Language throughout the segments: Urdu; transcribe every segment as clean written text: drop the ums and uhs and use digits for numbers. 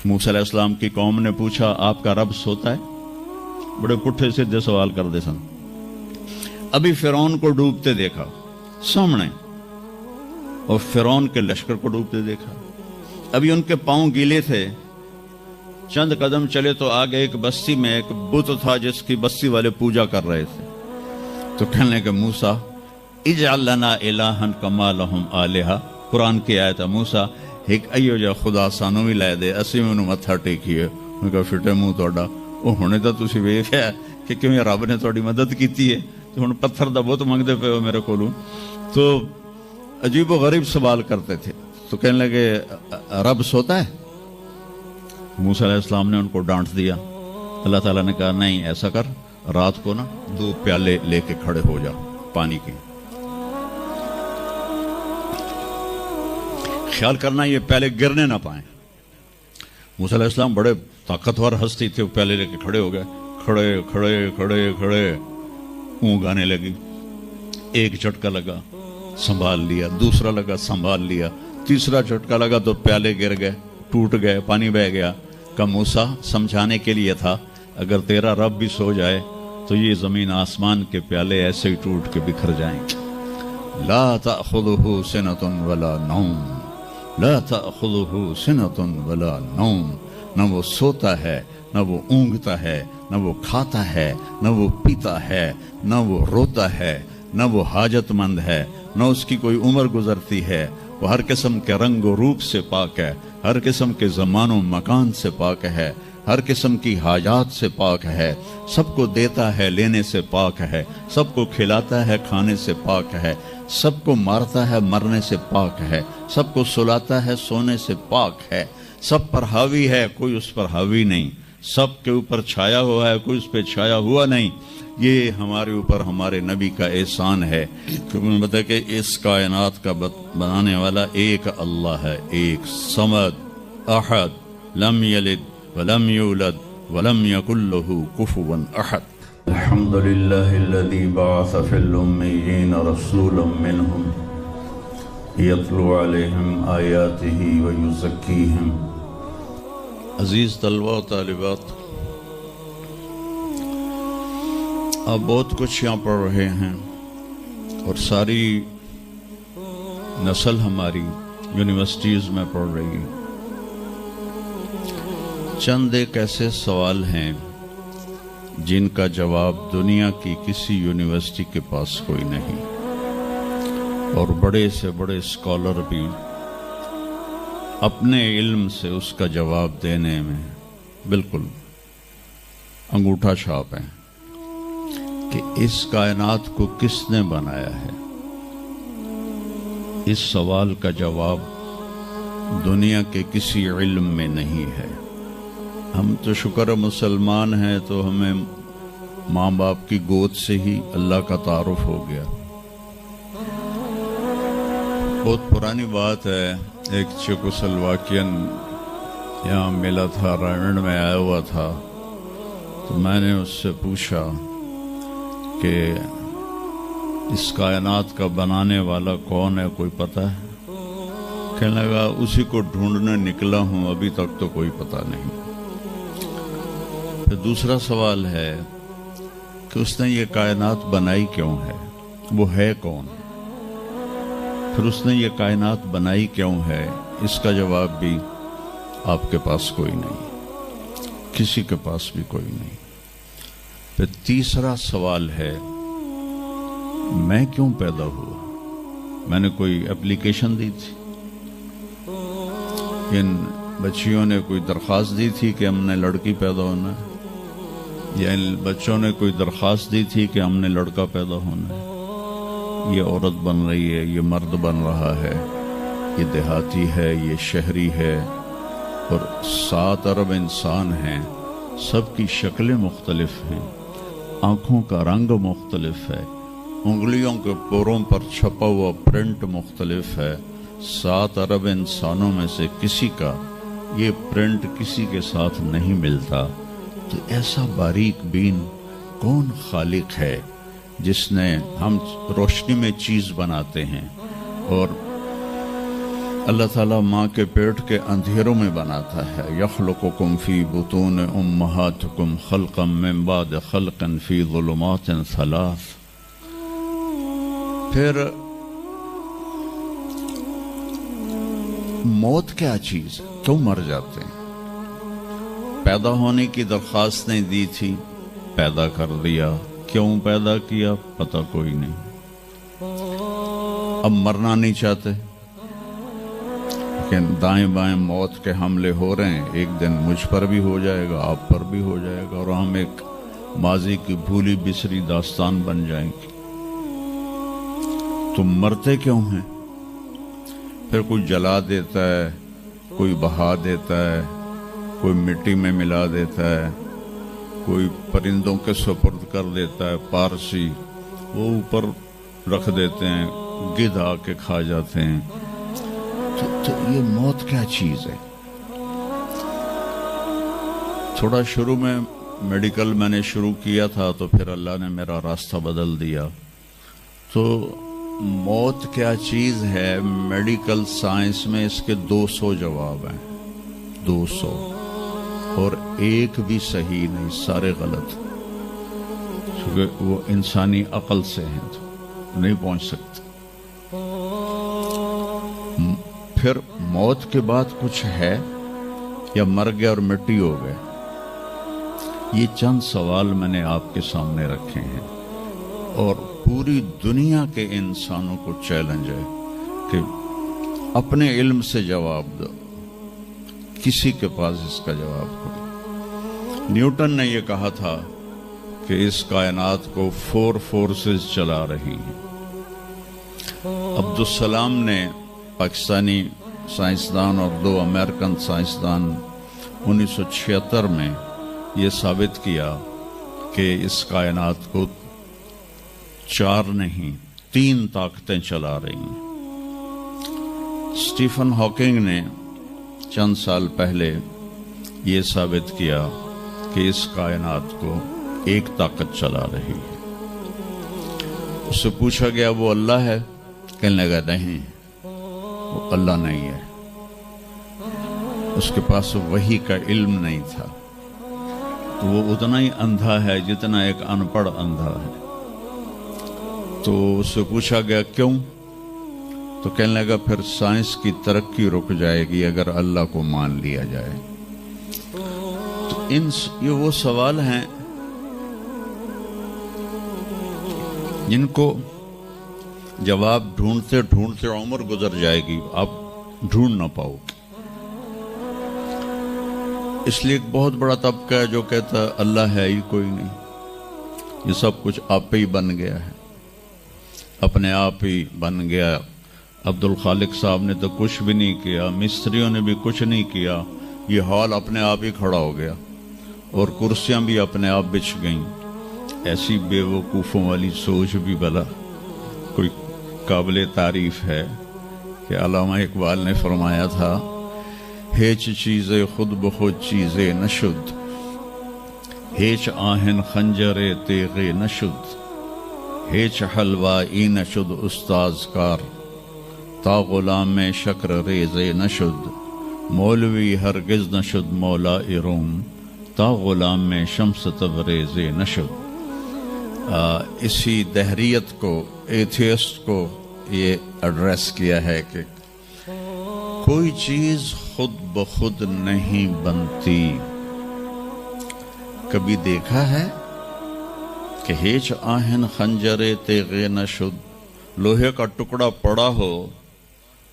موسیٰ علیہ السلام کی قوم نے پوچھا آپ کا رب سوتا ہے؟ بڑے پٹھے سیدھے سوال کر دے سن. ابھی فرعون کو ڈوبتے دیکھا سامنے اور فرعون کے لشکر کو ڈوبتے دیکھا. ابھی ان کے پاؤں گیلے تھے. چند قدم چلے تو آگے ایک بستی میں ایک بت تھا جس کی بستی والے پوجا کر رہے تھے. تو کہنے لگے موسیٰ اجعل لنا الہا کما لہم آلہہ. قرآن کی آیت ہے موسیٰ ایک ایو جا خدا سانو بھی لے دے اسی میں انہوں متھا ٹیکیے. میں کہا فٹے منہ توڑا وہ ہونے تو تسی ویکھیا کہ کیویں رب نے تہاڈی مدد کیتی ہے تو ہن پتھر دا بت منگدے پے ہو میرے کولوں. تو عجیب و غریب سوال کرتے تھے. تو کہنے لگے رب سوتا ہے؟ موسیٰ علیہ السلام نے ان کو ڈانٹ دیا. اللہ تعالیٰ نے کہا نہیں ایسا کر رات کو نا 2 پیالے لے کے کھڑے ہو جا پانی کے. خیال کرنا یہ پیالے گرنے نہ پائیں. موسیٰ علیہ السلام بڑے طاقتور ہستی تھے. وہ پیالے لے کے کھڑے ہو گئے. کھڑے کھڑے کھڑے کھڑے اونگ آنے لگی. ایک جھٹکا لگا سنبھال لیا. دوسرا لگا سنبھال لیا. تیسرا جھٹکا لگا تو پیالے گر گئے ٹوٹ گئے پانی بہ گیا. کہ موسیٰ سمجھانے کے لیے تھا اگر تیرا رب بھی سو جائے تو یہ زمین آسمان کے پیالے ایسے ہی ٹوٹ کے بکھر جائیں. لا تأخذہ سنۃ ولا نوم. لا تأخذہ سنۃ ولا نوم. نہ وہ سوتا ہے نہ وہ اونگتا ہے نہ وہ کھاتا ہے نہ وہ پیتا ہے نہ وہ روتا ہے نہ وہ حاجت مند ہے نہ اس کی کوئی عمر گزرتی ہے. وہ ہر قسم کے رنگ و روپ سے پاک ہے. ہر قسم کے زمان و مکان سے پاک ہے. ہر قسم کی حاجات سے پاک ہے. سب کو دیتا ہے لینے سے پاک ہے. سب کو کھلاتا ہے کھانے سے پاک ہے. سب کو مارتا ہے مرنے سے پاک ہے. سب کو سلاتا ہے سونے سے پاک ہے. سب پر حاوی ہے کوئی اس پر حاوی نہیں. سب کے اوپر چھایا ہوا ہے کوئی اس پہ چھایا ہوا نہیں. یہ ہمارے اوپر ہمارے نبی کا احسان ہے کہ انہوں نے بتایا کہ اس کائنات کا بنانے والا ایک اللہ ہے. ایک صمد احد لم یلد ولم یولد ولم یکن له کفوا احد. الحمد للہ الذی بعث فی الامیین رسولا منہم یتلو علیہم آیاتہ ویزکیہم. عزیز طلبہ و طالبات، آپ بہت کچھ یہاں پڑھ رہے ہیں اور ساری نسل ہماری یونیورسٹیز میں پڑھ رہی ہے. چند ایک ایسے سوال ہیں جن کا جواب دنیا کی کسی یونیورسٹی کے پاس کوئی نہیں، اور بڑے سے بڑے اسکالر بھی اپنے علم سے اس کا جواب دینے میں بالکل انگوٹھا چھاپ ہیں کہ اس کائنات کو کس نے بنایا ہے. اس سوال کا جواب دنیا کے کسی علم میں نہیں ہے. ہم تو شکر مسلمان ہیں تو ہمیں ماں باپ کی گود سے ہی اللہ کا تعارف ہو گیا. بہت پرانی بات ہے، ایک چیکوسلواکین یہاں ملا تھا، رائمنڈ میں آیا ہوا تھا. تو میں نے اس سے پوچھا کہ اس کائنات کا بنانے والا کون ہے، کوئی پتہ ہے؟ کہنے لگا اسی کو ڈھونڈنے نکلا ہوں، ابھی تک تو کوئی پتہ نہیں. پھر دوسرا سوال ہے کہ اس نے یہ کائنات بنائی کیوں ہے، وہ ہے کون؟ پھر اس نے یہ کائنات بنائی کیوں ہے، اس کا جواب بھی آپ کے پاس کوئی نہیں، کسی کے پاس بھی کوئی نہیں. پھر تیسرا سوال ہے میں کیوں پیدا ہوا؟ میں نے کوئی اپلیکیشن دی تھی؟ ان بچیوں نے کوئی درخواست دی تھی کہ ہم نے لڑکی پیدا ہونا ہے؟ یا ان بچوں نے کوئی درخواست دی تھی کہ ہم نے لڑکا پیدا ہونا ہے؟ یہ عورت بن رہی ہے، یہ مرد بن رہا ہے، یہ دیہاتی ہے، یہ شہری ہے، اور 7 ارب انسان ہیں. سب کی شکلیں مختلف ہیں، آنکھوں کا رنگ مختلف ہے، انگلیوں کے پوروں پر چھپا ہوا پرنٹ مختلف ہے. 7 ارب انسانوں میں سے کسی کا یہ پرنٹ کسی کے ساتھ نہیں ملتا. تو ایسا باریک بین کون خالق ہے جس نے، ہم روشنی میں چیز بناتے ہیں اور اللہ تعالیٰ ماں کے پیٹ کے اندھیروں میں بناتا ہے. یخلقکم فی بطون امہاتکم خلقا من بعد خلق فی ظلمات ثلاث. پھر موت کیا چیز ہے؟ کیوں مر جاتے ہیں؟ پیدا ہونے کی درخواست نہیں دی تھی، پیدا کر دیا. کیوں پیدا کیا پتہ کوئی نہیں. اب مرنا نہیں چاہتے، لیکن دائیں بائیں موت کے حملے ہو رہے ہیں. ایک دن مجھ پر بھی ہو جائے گا، آپ پر بھی ہو جائے گا، اور ہم ایک ماضی کی بھولی بسری داستان بن جائیں گے. تم مرتے کیوں ہیں؟ پھر کوئی جلا دیتا ہے، کوئی بہا دیتا ہے، کوئی مٹی میں ملا دیتا ہے، کوئی پرندوں کے سپرد کر دیتا ہے. پارسی وہ اوپر رکھ دیتے ہیں، گدھ آ کے کھا جاتے ہیں. تو یہ موت کیا چیز ہے؟ تھوڑا شروع میں میڈیکل میں نے شروع کیا تھا، تو پھر اللہ نے میرا راستہ بدل دیا. تو موت کیا چیز ہے؟ میڈیکل سائنس میں اس کے 200 جواب ہیں، 200، اور ایک بھی صحیح نہیں، سارے غلط، کیونکہ وہ انسانی عقل سے ہیں تو نہیں پہنچ سکتے. پھر موت کے بعد کچھ ہے یا مر گیا اور مٹی ہو گئے؟ یہ چند سوال میں نے آپ کے سامنے رکھے ہیں، اور پوری دنیا کے انسانوں کو چیلنج ہے کہ اپنے علم سے جواب دو. کسی کے پاس اس کا جواب کوئی. نیوٹن نے یہ کہا تھا کہ اس کائنات کو 4 فورسز چلا رہی ہیں. عبدالسلام نے، پاکستانی سائنسدان اور 2 امریکن سائنسدان، 1976 میں یہ ثابت کیا کہ اس کائنات کو 4 نہیں 3 طاقتیں چلا رہی ہیں. اسٹیفن ہاکنگ نے چند سال پہلے یہ ثابت کیا کہ اس کائنات کو ایک طاقت چلا رہی ہے. اس سے پوچھا گیا وہ اللہ ہے؟ کہنے لگا نہیں، وہ اللہ نہیں ہے. اس کے پاس وحی کا علم نہیں تھا، تو وہ اتنا ہی اندھا ہے جتنا ایک ان پڑھ اندھا ہے. تو اس سے پوچھا گیا کیوں؟ تو کہنے لگا پھر سائنس کی ترقی رک جائے گی اگر اللہ کو مان لیا جائے. تو یہ وہ سوال ہیں جن کو جواب ڈھونڈتے ڈھونڈتے عمر گزر جائے گی، آپ ڈھونڈ نہ پاؤ گے. اس لیے ایک بہت بڑا طبقہ ہے جو کہتا ہے اللہ ہے ہی کوئی نہیں، یہ سب کچھ آپ پہ ہی بن گیا ہے، اپنے آپ ہی بن گیا. عبد الخالق صاحب نے تو کچھ بھی نہیں کیا، مستریوں نے بھی کچھ نہیں کیا، یہ ہال اپنے آپ ہی کھڑا ہو گیا، اور کرسیاں بھی اپنے آپ بچھ گئیں. ایسی بے وقوفوں والی سوچ بھی بلا کوئی قابل تعریف ہے کہ علامہ اقبال نے فرمایا تھا، ہیچ چیزیں خود بخود چیزیں نشد، ہیچ آہن خنجر تیغ نشد، ہیچ حلوائی نشد استاذ کار، تا غلام شکر ریز نشد، مولوی ہرگز نشد مولا روم، تا غلام شمس تبریز نشد. اسی دہریت کو، ایتھیسٹ کو یہ ایڈریس کیا ہے کہ کوئی چیز خود بخود نہیں بنتی. کبھی دیکھا ہے کہ ہیچ آہن خنجر تیغ نشد، لوہے کا ٹکڑا پڑا ہو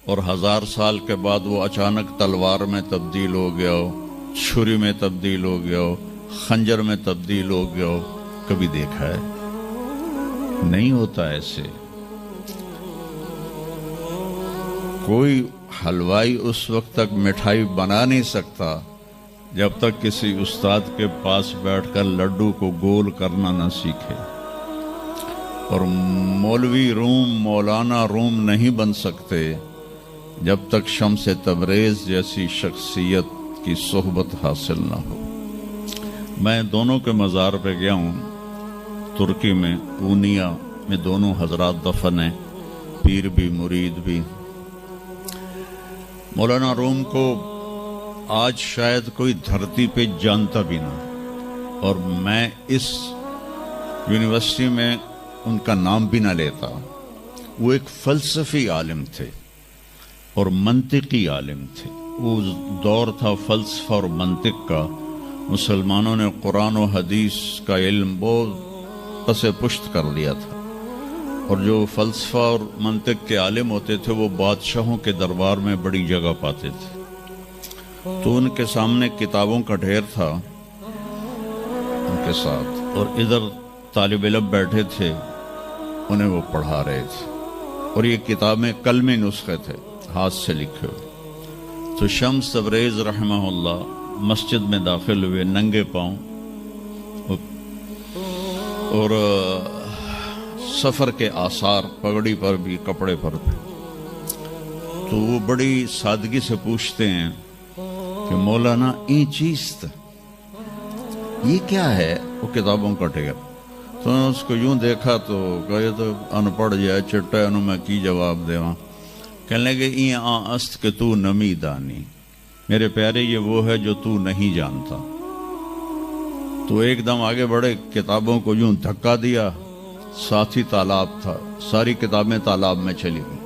اور 1000 سال کے بعد وہ اچانک تلوار میں تبدیل ہو گیا ہو، چھری میں تبدیل ہو گیا ہو، خنجر میں تبدیل ہو گیا ہو؟ کبھی دیکھا ہے؟ نہیں ہوتا ایسے. کوئی حلوائی اس وقت تک مٹھائی بنا نہیں سکتا جب تک کسی استاد کے پاس بیٹھ کر لڈو کو گول کرنا نہ سیکھے. اور مولوی روم، مولانا روم نہیں بن سکتے جب تک شمس تبریز جیسی شخصیت کی صحبت حاصل نہ ہو. میں دونوں کے مزار پہ گیا ہوں، ترکی میں پونیا میں دونوں حضرات دفن ہیں، پیر بھی مرید بھی. مولانا روم کو آج شاید کوئی دھرتی پہ جانتا بھی نہ، اور میں اس یونیورسٹی میں ان کا نام بھی نہ لیتا۔ وہ ایک فلسفی عالم تھے اور منطقی عالم تھے۔ وہ دور تھا فلسفہ اور منطق کا، مسلمانوں نے قرآن و حدیث کا علم بہت پس پشت کر لیا تھا، اور جو فلسفہ اور منطق کے عالم ہوتے تھے وہ بادشاہوں کے دربار میں بڑی جگہ پاتے تھے۔ تو ان کے سامنے کتابوں کا ڈھیر تھا ان کے ساتھ، اور ادھر طالب علم بیٹھے تھے، انہیں وہ پڑھا رہے تھے، اور یہ کتابیں قلمی نسخے تھے، ہاتھ سے لکھے ہوئے۔ تو شمس تبریز رحمہ اللہ مسجد میں داخل ہوئے ننگے پاؤں، اور سفر کے آثار پگڑی پر بھی، کپڑے پر بھی۔ تو وہ بڑی سادگی سے پوچھتے ہیں کہ مولانا این چیز یہ کیا ہے؟ وہ کتابوں کا ڈھیر۔ تو نے اس کو یوں دیکھا تو کہا یہ تو ان پڑھ جائے چٹا انہوں میں کی جواب دے وہاں۔ کہنے لگے این است کہ تو نمی دانی، میرے پیارے یہ وہ ہے جو تو نہیں جانتا۔ تو ایک دم آگے بڑھے، کتابوں کو یوں دھکا دیا، ساتھ ہی تالاب تھا، ساری کتابیں تالاب میں چلی گئی۔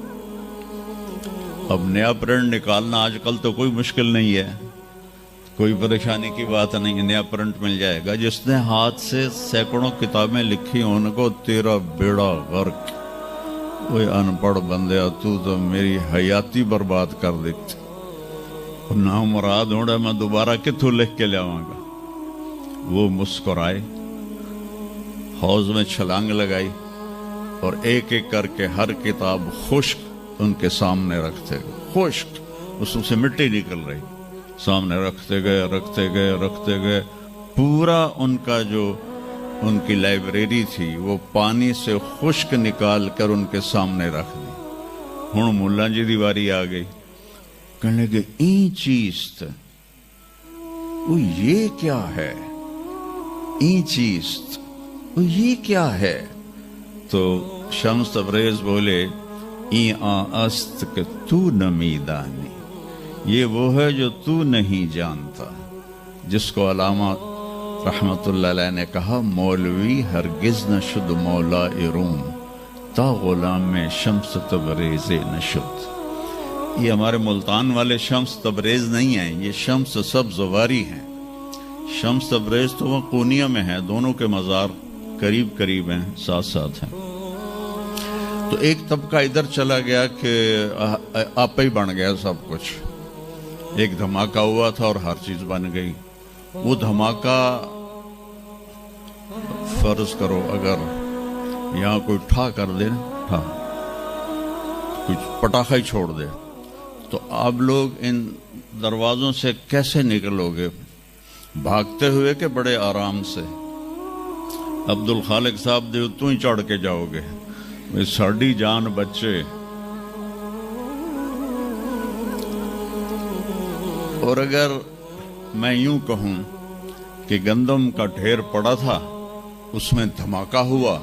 اب نیا پرنٹ نکالنا آج کل تو کوئی مشکل نہیں ہے، کوئی پریشانی کی بات نہیں ہے، نیا پرنٹ مل جائے گا۔ جس نے ہاتھ سے سینکڑوں کتابیں لکھی ان کو تیرا بیڑا غرق، وہ ان پڑھ بندیا تو میری حیاتی برباد کر دیتی، نہ مراد ہوڑا میں دوبارہ کتوں لکھ کے لیاواں گا۔ وہ مسکرائے، حوض میں چھلانگ لگائی، اور ایک ایک کر کے ہر کتاب خشک ان کے سامنے رکھتے گئے، خشک، اس سے مٹی نکل رہی، سامنے رکھتے گئے رکھتے گئے رکھتے گئے۔ پورا ان کا جو ان کی لائبریری تھی وہ پانی سے خشک نکال کر ان کے سامنے رکھ دی۔ ہن ملا جی دی واری آ گئی، کہنے لگے این چیز وہ یہ کیا ہے؟ این چیز وہ یہ کیا ہے؟ تو شمس تبریز بولے این است کہ تو نمی دانی، یہ وہ ہے جو تو نہیں جانتا، جس کو علامہ رحمت اللہ علیہ نے کہا مولوی ہرگز نہ شد مولا روم تا غلام میں شمس تبریز نشد۔ یہ ہمارے ملتان والے شمس تبریز نہیں ہیں، یہ شمس سبز واری ہیں۔ شمس تبریز تو وہ قونیہ میں ہے، دونوں کے مزار قریب قریب ہیں، ساتھ ساتھ ہیں۔ تو ایک طبقہ ادھر چلا گیا کہ آپ ہی بن گیا سب کچھ، ایک دھماکہ ہوا تھا اور ہر چیز بن گئی۔ وہ دھماکہ فرض کرو اگر یہاں کوئی ٹھا کر دے، ٹھا کچھ پٹاخہ ہی چھوڑ دے، تو آپ لوگ ان دروازوں سے کیسے نکلو گے؟ بھاگتے ہوئے کہ بڑے آرام سے؟ عبد الخالق صاحب دے تو ہی چڑھ کے جاؤ گے، ساڑی جان بچے۔ اور اگر میں یوں کہوں کہ گندم کا ڈھیر پڑا تھا، اس میں دھماکہ ہوا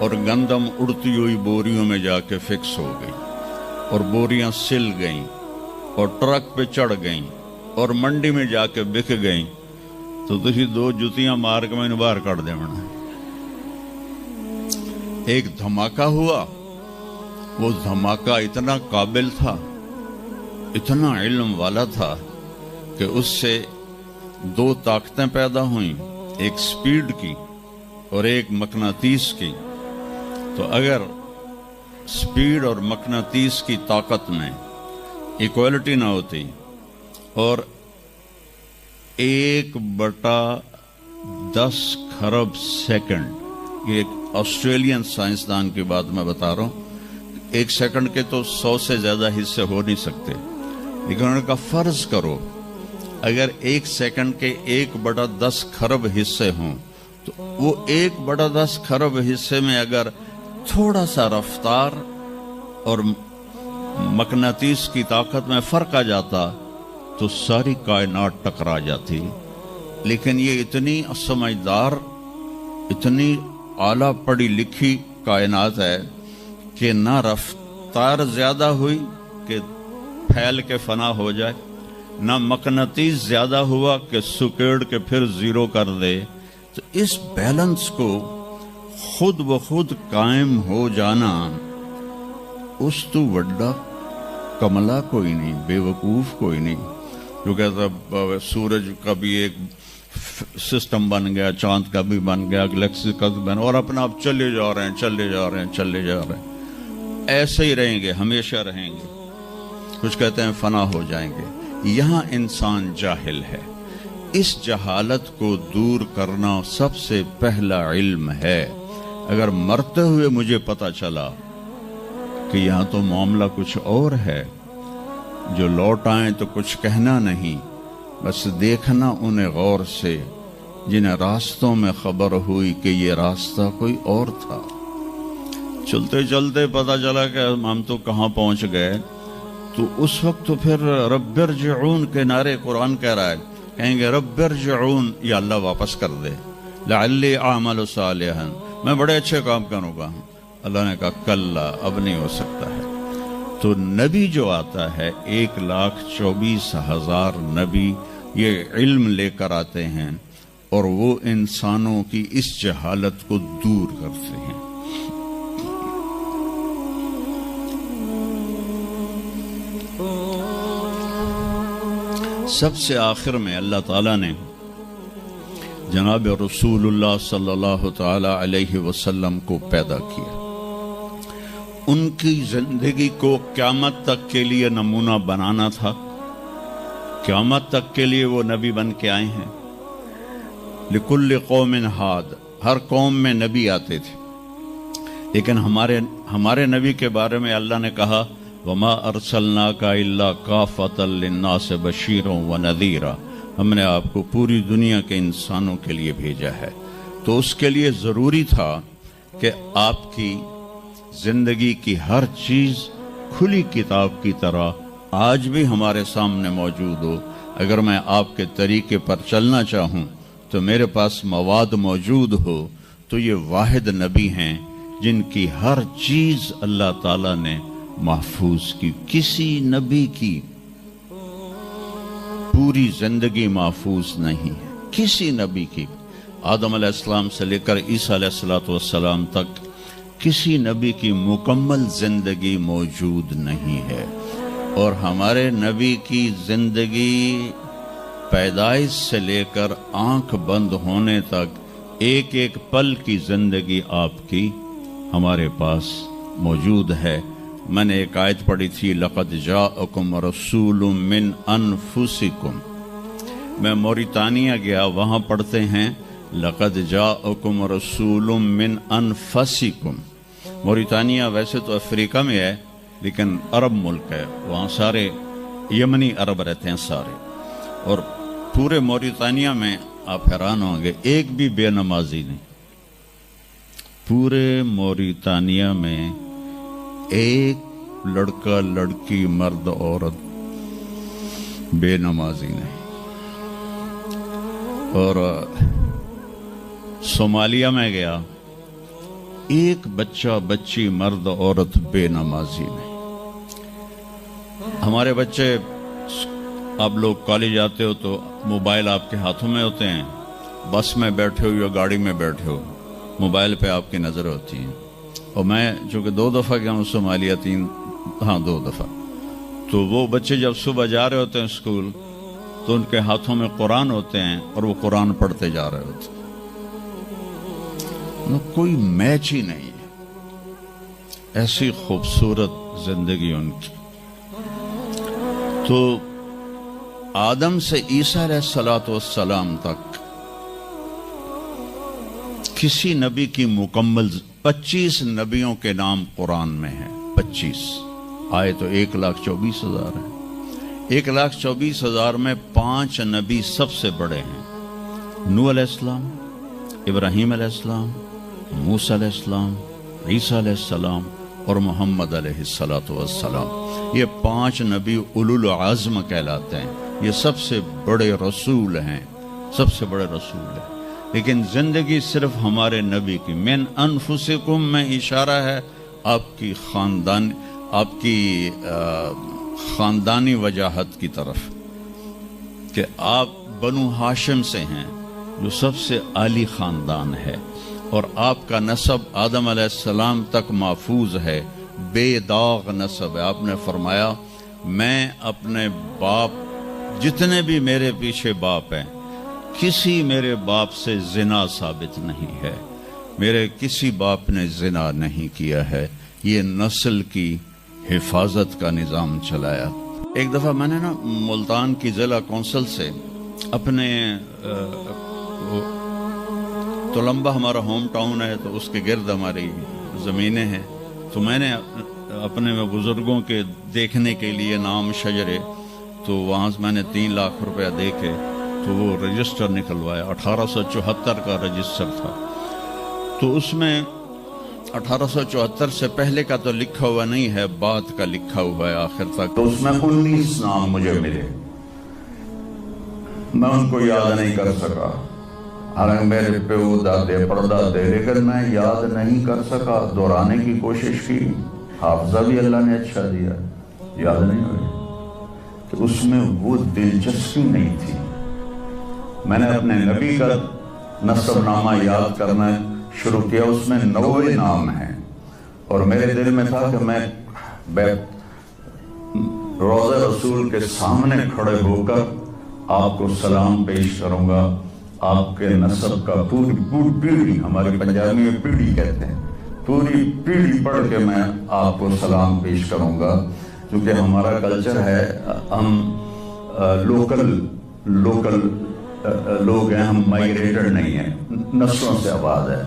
اور گندم اڑتی ہوئی بوریوں میں جا کے فکس ہو گئی، اور بوریاں سل گئیں اور ٹرک پہ چڑھ گئیں اور منڈی میں جا کے بک گئیں، تو تھی دو جتیاں مار کے میں باہر کٹ دے منا۔ ایک دھماکہ ہوا، وہ دھماکہ اتنا قابل تھا، اتنا علم والا تھا کہ اس سے دو طاقتیں پیدا ہوئیں، ایک سپیڈ کی اور ایک مقناطیس کی۔ تو اگر سپیڈ اور مقناطیس کی طاقت میں ایکوالٹی نہ ہوتی اور 1/10 خرب سیکنڈ، یہ ایک آسٹریلین سائنسدان کی بات میں بتا رہا ہوں، 1 سیکنڈ کے تو 100 سے زیادہ حصے ہو نہیں سکتے، لیکن انہوں نے کہا فرض کرو اگر 1 سیکنڈ کے 1/10 خرب حصے ہوں، تو وہ 1/10 خرب حصے میں اگر تھوڑا سا رفتار اور مقناطیس کی طاقت میں فرق آ جاتا تو ساری کائنات ٹکرا جاتی۔ لیکن یہ اتنی سمجھدار، اتنی اعلیٰ پڑھی لکھی کائنات ہے کہ نہ رفتار زیادہ ہوئی کہ پھیل کے فنا ہو جائے، نہ مقناطیس زیادہ ہوا کہ سکیڑ کے پھر زیرو کر دے. تو اس بیلنس کو خود بخود قائم ہو جانا اس تو وڈا کملا کوئی نہیں، بے وقوف کوئی نہیں. جو کہتا سورج کا بھی ایک سسٹم بن گیا، چاند کا بھی بن گیا، گلیکسی کا بھی بن گیا، اور اپنا آپ چلے جا رہے ہیں چلے جا رہے ہیں چلے جا رہے ہیں. ایسے ہی رہیں گے، ہمیشہ رہیں گے. کچھ کہتے ہیں فنا ہو جائیں گے. یہاں انسان جاہل ہے. اس جہالت کو دور کرنا سب سے پہلا علم ہے. اگر مرتے ہوئے مجھے پتا چلا کہ یہاں تو معاملہ کچھ اور ہے، جو لوٹ آئیں تو کچھ کہنا نہیں، بس دیکھنا انہیں غور سے جنہیں راستوں میں خبر ہوئی کہ یہ راستہ کوئی اور تھا. چلتے چلتے پتا چلا کہ ہم تو کہاں پہنچ گئے. تو اس وقت تو پھر رب ارجعون کے نعرے قرآن کہہ رہا ہے. کہیں گے رب ارجعون، یا اللہ واپس کر دے، لعلی اعمل صالحا، میں بڑے اچھے کام کروں گا. اللہ نے کہا کلا، اب نہیں ہو سکتا ہے. تو نبی جو آتا ہے 1,24,000 نبی یہ علم لے کر آتے ہیں اور وہ انسانوں کی اس جہالت کو دور کرتے ہیں. سب سے آخر میں اللہ تعالیٰ نے جناب رسول اللہ صلی اللہ تعالی علیہ وسلم کو پیدا کیا. ان کی زندگی کو قیامت تک کے لیے نمونہ بنانا تھا. قیامت تک کے لیے وہ نبی بن کے آئے ہیں. لکل قوم ہاد، ہر قوم میں نبی آتے تھے، لیکن ہمارے نبی کے بارے میں اللہ نے کہا وما ارسلناک الا کافۃ للناس بشیرا ونذیرا، ہم نے آپ کو پوری دنیا کے انسانوں کے لیے بھیجا ہے. تو اس کے لیے ضروری تھا کہ آپ کی زندگی کی ہر چیز کھلی کتاب کی طرح آج بھی ہمارے سامنے موجود ہو. اگر میں آپ کے طریقے پر چلنا چاہوں تو میرے پاس مواد موجود ہو. تو یہ واحد نبی ہیں جن کی ہر چیز اللہ تعالیٰ نے محفوظ کی. کسی نبی کی پوری زندگی محفوظ نہیں ہے، کسی نبی کی. آدم علیہ السلام سے لے کر عیسیٰ علیہ السلام تک کسی نبی کی مکمل زندگی موجود نہیں ہے. اور ہمارے نبی کی زندگی پیدائش سے لے کر آنکھ بند ہونے تک ایک ایک پل کی زندگی آپ کی ہمارے پاس موجود ہے. میں نے ایک آیت پڑھی تھی لقد جاءکم رسول من انفسکم. میں موریتانیہ گیا، وہاں پڑھتے ہیں لقد جاءکم رسول من انفسکم. موریتانیہ ویسے تو افریقہ میں ہے لیکن عرب ملک ہے، وہاں سارے یمنی عرب رہتے ہیں سارے. اور پورے موریتانیہ میں آپ حیران ہوں گے ایک بھی بے نمازی نہیں. پورے موریتانیہ میں ایک لڑکا لڑکی مرد عورت بے نمازی نہیں. اور صومالیہ میں گیا، ایک بچہ بچی مرد عورت بے نمازی نہیں. ہمارے بچے، آپ لوگ کالج آتے ہو تو موبائل آپ کے ہاتھوں میں ہوتے ہیں، بس میں بیٹھے ہو یا گاڑی میں بیٹھے ہو موبائل پہ آپ کی نظر ہوتی ہے. اور میں چونکہ 2 دفعہ گیا ہوں صومالیہ، 2 دفعہ، تو وہ بچے جب صبح جا رہے ہوتے ہیں اسکول تو ان کے ہاتھوں میں قرآن ہوتے ہیں اور وہ قرآن پڑھتے جا رہے ہوتے ہیں. کوئی میچ ہی نہیں ہے. ایسی خوبصورت زندگی ان کی. تو آدم سے عیسیٰ علیہ السلام تک کسی نبی کی مکمل 25 نبیوں کے نام قرآن میں ہیں. 25 آئے تو 1,24,000 ہیں. 1,24,000 میں 5 نبی سب سے بڑے ہیں. نوح علیہ السلام، ابراہیم علیہ السلام، موسیٰ علیہ السلام، عیسیٰ علیہ السلام اور محمد علیہ السلام. یہ 5 نبی اولو العزم کہلاتے ہیں. یہ سب سے بڑے رسول ہیں، سب سے بڑے رسول ہیں. لیکن زندگی صرف ہمارے نبی کی. من انفسکم میں اشارہ ہے آپ کی خاندان، آپ کی خاندانی وجاہت کی طرف کہ آپ بنو ہاشم سے ہیں جو سب سے عالی خاندان ہے، اور آپ کا نسب آدم علیہ السلام تک محفوظ ہے، بے داغ نسب ہے۔ آپ نے فرمایا میں اپنے باپ، جتنے بھی میرے پیچھے باپ ہیں، کسی میرے باپ سے زنا ثابت نہیں ہے، میرے کسی باپ نے زنا نہیں کیا ہے۔ یہ نسل کی حفاظت کا نظام چلایا۔ ایک دفعہ میں نے ملتان کی ضلع کونسل سے اپنے تلمبہ ہمارا ہوم ٹاؤن ہے، تو اس کے گرد ہماری زمینیں ہیں، تو میں نے اپنے بزرگوں کے دیکھنے کے لیے نام شجرے، تو وہاں سے میں نے 3 لاکھ روپیہ دے کے تو وہ رجسٹر نکلوایا۔ 1874 کا رجسٹر تھا، تو اس میں 1874 سے پہلے کا تو لکھا ہوا نہیں ہے، بعد کا لکھا ہوا ہے آخر تک۔ تو اس میں 19 نام مجھے ملے، میں ان کو یاد نہیں کر سکا، حالانکہ میرے پیو دادے پردادے، لیکن میں یاد نہیں کر سکا۔ دہرانے کی کوشش کی، حافظہ بھی اللہ نے اچھا دیا، یاد نہیں ہوئی، کہ اس میں وہ دلچسپی نہیں تھی۔ میں نے اپنے نبی کا نسب نامہ یاد کرنا شروع کیا، اس میں 90 نام ہیں، اور میرے دل میں تھا کہ میں روضہ رسول کے سامنے کھڑے ہو کر آپ کو سلام پیش کروں گا، آپ کے نسب کا پوری پیڑھی، ہماری پنجابی میں پیڑھی کہتے ہیں، پوری پیڑھی پڑھ کے میں آپ کو سلام پیش کروں گا، کیونکہ ہمارا کلچر ہے، ہم لوکل لوگ ہیں، ہم مائگریٹڈ نہیں ہیں، نسلوں سے آباد ہے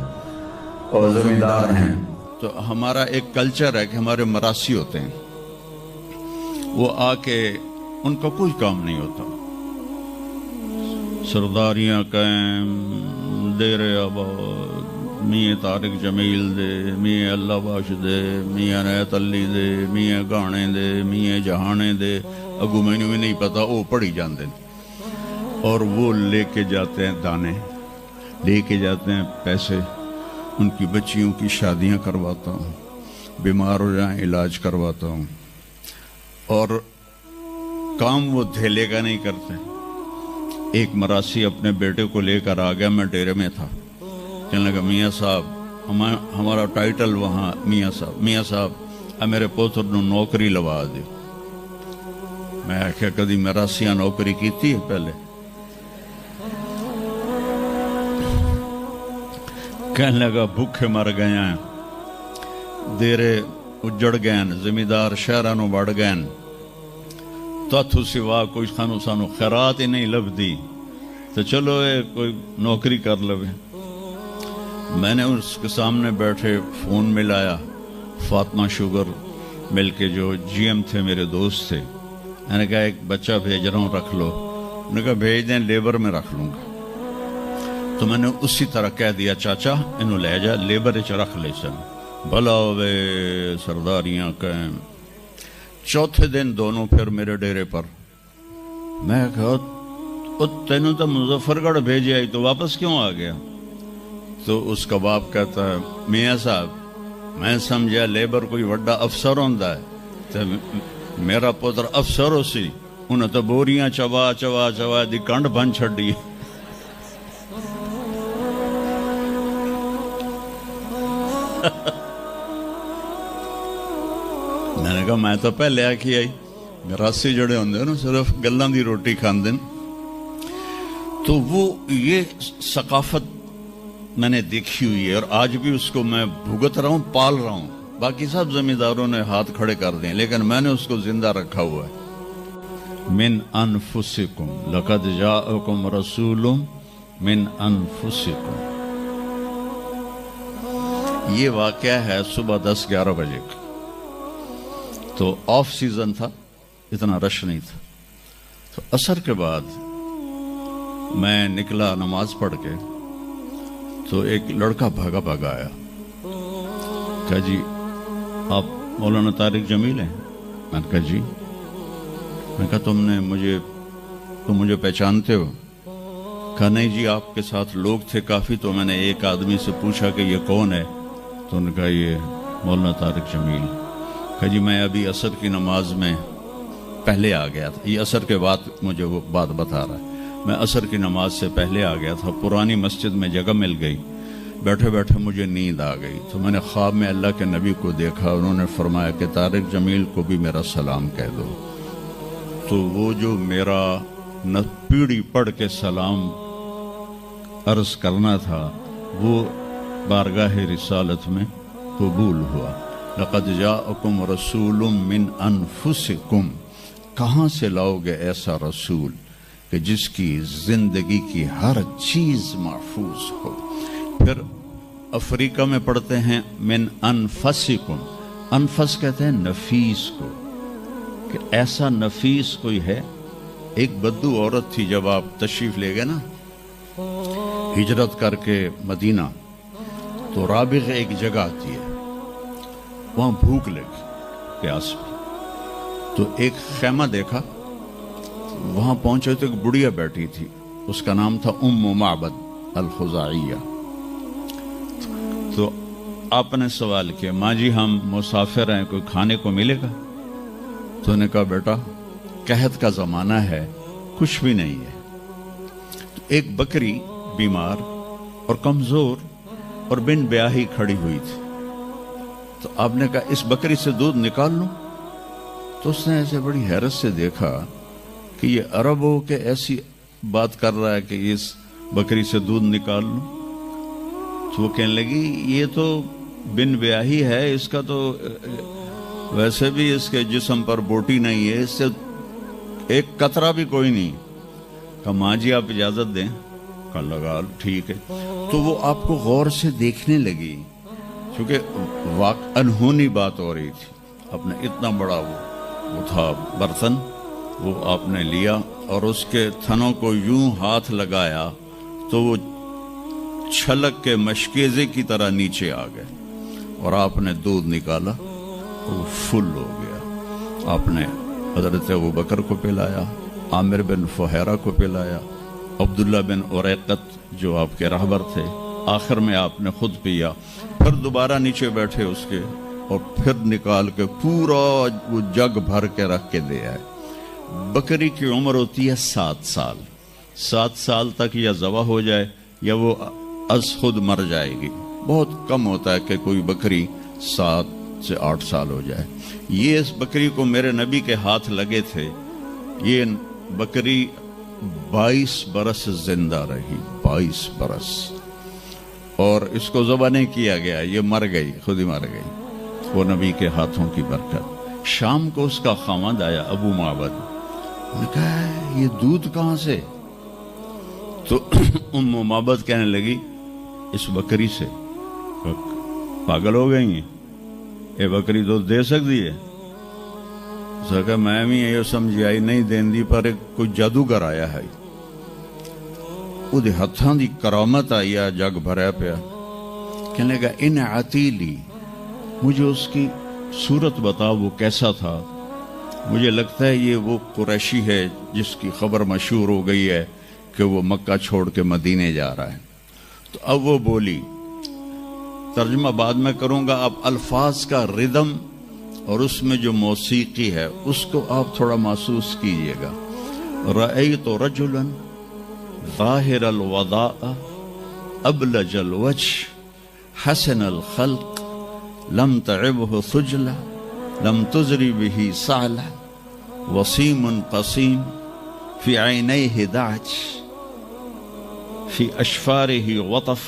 اور زمیندار ہیں۔ تو ہمارا ایک کلچر ہے کہ ہمارے مراسی ہوتے ہیں، وہ آ کے ان کا کوئی کام نہیں ہوتا، سرداریاں قائم، دیر آباد، میاں طارق جمیل دے، میاں اللہ باش دے، میاں نیت علی دے، میاں گانے دے، میاں جہانے دے، اگو میں بھی نہیں پتا، وہ پڑھی جاندے، اور وہ لے کے جاتے ہیں دانے، لے کے جاتے ہیں پیسے، ان کی بچیوں کی شادیاں کرواتا ہوں، بیمار ہو جائیں علاج کرواتا ہوں، اور کام وہ دھیلے کا نہیں کرتے۔ ایک مراسی اپنے بیٹے کو لے کر آ گیا، میں ڈیرے میں تھا، کہنے لگا میاں صاحب، ہمارا ٹائٹل وہاں میاں صاحب میرے پوتر نو نوکری لوا دی۔ میں آخیا کدی مراسیاں نوکری کیتی ہے پہلے؟ کہنے لگا بھوکے مر گئے ہیں، دیرے اجڑ گئے، زمیندار شہرانو بڑھ گئے، تاتھو سوا کوئی سانو خیرات ہی نہیں لبدی، تو چلو کوئی نوکری کر لوے۔ میں نے اس کے سامنے بیٹھے فون ملایا، فاطمہ شوگر مل کے جو جی ایم تھے، میرے دوست تھے، میں نے کہا ایک بچہ بھیج رہا ہوں، رکھ لو۔ انہوں نے کہا بھیج دیں، لیبر میں رکھ لوں گا۔ تو میں نے اسی طرح کہہ دیا چاچا انہوں لے جا، لیبر اچ رکھ لے سن، بھلا ہوئے سرداریاں قائم۔ چوتھے دن دونوں پھر میرے ڈیرے پر، میں کہا تینوں تو مظفر گڑھ بھیجے آئی تو واپس کیوں آ گیا؟ تو اس کا باپ کہتا ہے میاں صاحب میں سمجھا لیبر کوئی وڈا افسر ہوندا ہے، تو میرا پتر افسر ہو سی، انہیں تو بوریاں چوا چوا چوا دی کنڈ بن چھڑی۔ میں نے کہا میں تو پہلے آکی آئی، مراسی جڑے ہوندے نا صرف گلاں دی روٹی کھاندے، تو وہ یہ ثقافت میں نے دیکھی ہوئی ہے، اور آج بھی اس کو میں بھگت رہا ہوں، پال رہا ہوں۔ باقی سب زمینداروں نے ہاتھ کھڑے کر دیں، لیکن میں نے اس کو زندہ رکھا ہوا ہے۔ من انفسکم لقد جاءکم رسول من انفسکم، یہ واقعہ ہے صبح 10-11 بجے کا، تو آف سیزن تھا، اتنا رش نہیں تھا۔ تو عصر کے بعد میں نکلا نماز پڑھ کے، تو ایک لڑکا بھاگا بھاگا آیا، کہا جی آپ مولانا طارق جمیل ہیں؟ میں نے کہا جی۔ میں نے کہا تم مجھے پہچانتے ہو؟ کہا نہیں جی آپ کے ساتھ لوگ تھے کافی، تو میں نے ایک آدمی سے پوچھا کہ یہ کون ہے، تو انہوں نے کہا یہ مولانا طارق جمیل۔ کہا جی میں ابھی عصر کی نماز میں پہلے آ گیا تھا. یہ عصر کے بعد مجھے وہ بات بتا رہا ہے. میں عصر کی نماز سے پہلے آ گیا تھا. پرانی مسجد میں جگہ مل گئی. بیٹھے بیٹھے مجھے نیند آ گئی تو میں نے خواب میں اللہ کے نبی کو دیکھا. انہوں نے فرمایا کہ طارق جمیل کو بھی میرا سلام کہہ دو. تو وہ جو میرا پیڑھی پڑھ کے سلام عرض کرنا تھا وہ بارگاہ رسالت میں قبول ہوا. لقد جاءکم رسول من انفسکم. کہاں سے لاؤ گے ایسا رسول کہ جس کی زندگی کی ہر چیز محفوظ ہو. پھر افریقہ میں پڑھتے ہیں من انفسکم. انفس کہتے ہیں نفیس کو, کہ ایسا نفیس کوئی ہے. ایک بدو عورت تھی, جب آپ تشریف لے گئے نا ہجرت کر کے مدینہ, تو رابغ ایک جگہ آتی ہے, وہاں بھوک لگی, پیاس بھی. تو ایک خیمہ دیکھا, وہاں پہنچے تو ایک بڑھیا بیٹھی تھی, اس کا نام تھا ام معبد الخزاعیہ. تو آپ نے سوال کیا, ماں جی ہم مسافر ہیں, کوئی کھانے کو ملے گا؟ تو نے کہا بیٹا قحط کا زمانہ ہے, کچھ بھی نہیں ہے. تو ایک بکری بیمار اور کمزور اور بن بیاہی کھڑی ہوئی تھی. تو آپ نے کہا اس بکری سے دودھ نکال لوں. تو اس نے ایسے بڑی حیرت سے دیکھا کہ یہ عرب ہو کہ ایسی بات کر رہا ہے کہ اس بکری سے دودھ نکال لوں. تو وہ کہنے لگی یہ تو بن بیاہی ہے, اس کا تو ویسے بھی اس کے جسم پر بوٹی نہیں ہے, اس سے ایک قطرہ بھی کوئی نہیں. کہا ماں جی آپ اجازت دیں. کہا لگا ٹھیک ہے. تو وہ آپ کو غور سے دیکھنے لگی, کیونکہ انہونی بات ہو رہی تھی. آپ نے اتنا بڑا وہ تھا برتن, وہ آپ نے لیا اور اس کے تھنوں کو یوں ہاتھ لگایا تو وہ چھلک کے مشکیزے کی طرح نیچے آ گئے, اور آپ نے دودھ نکالا, وہ فل ہو گیا. آپ نے حضرت ابوبکر کو پلایا, عامر بن فہیرہ کو پلایا, عبداللہ بن اریقت جو آپ کے رہبر تھے, آخر میں آپ نے خود پیا. پھر دوبارہ نیچے بیٹھے اس کے, اور پھر نکال کے پورا وہ جگ بھر کے رکھ کے دے آئے. بکری کی عمر ہوتی ہے 7 سال. 7 سال تک یا ذبح ہو جائے یا وہ از خود مر جائے گی. بہت کم ہوتا ہے کہ کوئی بکری 7 سے 8 سال ہو جائے. یہ اس بکری کو میرے نبی کے ہاتھ لگے تھے. یہ بکری 22 برس زندہ رہی, 22 برس, اور اس کو ذبح نہیں کیا گیا, یہ مر گئی, خود ہی مر گئی. وہ نبی کے ہاتھوں کی برکت. شام کو اس کا خاوند آیا ابو معبد, نے کہا یہ دودھ کہاں سے؟ تو ام معبد کہنے لگی اس بکری سے. پاگل ہو گئی ہیں, یہ بکری دودھ دے سکتی ہے؟ کہ میں بھی یہ سمجھ آئی نہیں دین دی, پر کوئی جادوگر آیا ہے, وہ ہاتھاں دی کرامت آئی, جگ بھریا پیا. کہنے لگا ان عتیلی, مجھے اس کی صورت بتا, وہ کیسا تھا؟ مجھے لگتا ہے یہ وہ قریشی ہے جس کی خبر مشہور ہو گئی ہے کہ وہ مکہ چھوڑ کے مدینے جا رہا ہے. تو اب وہ بولی, ترجمہ بعد میں کروں گا, اب الفاظ کا ردم اور اس میں جو موسیقی ہے اس کو آپ تھوڑا محسوس کیجئے گا. رأیت رجلا ظاہر الوداء ابلج الوجه حسن الخلق لم تعبه ثجلة لم تزری به سعلة وسیم قسیم في عینیه دعج في اشفاره وطف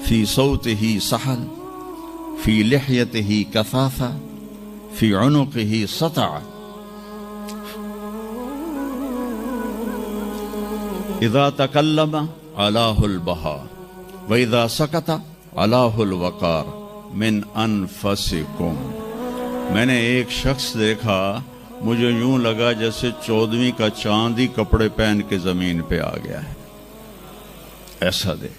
في صوته سحل في لحيته كثافة في عنقه سطع اذا تکلم علاه البهاء واذا سکت علاه الوقار من انفسکم. میں نے ایک شخص دیکھا, مجھے یوں لگا جیسے 14ویں کا چاند ہی کپڑے پہن کے زمین پہ آ گیا ہے, ایسا دیکھ.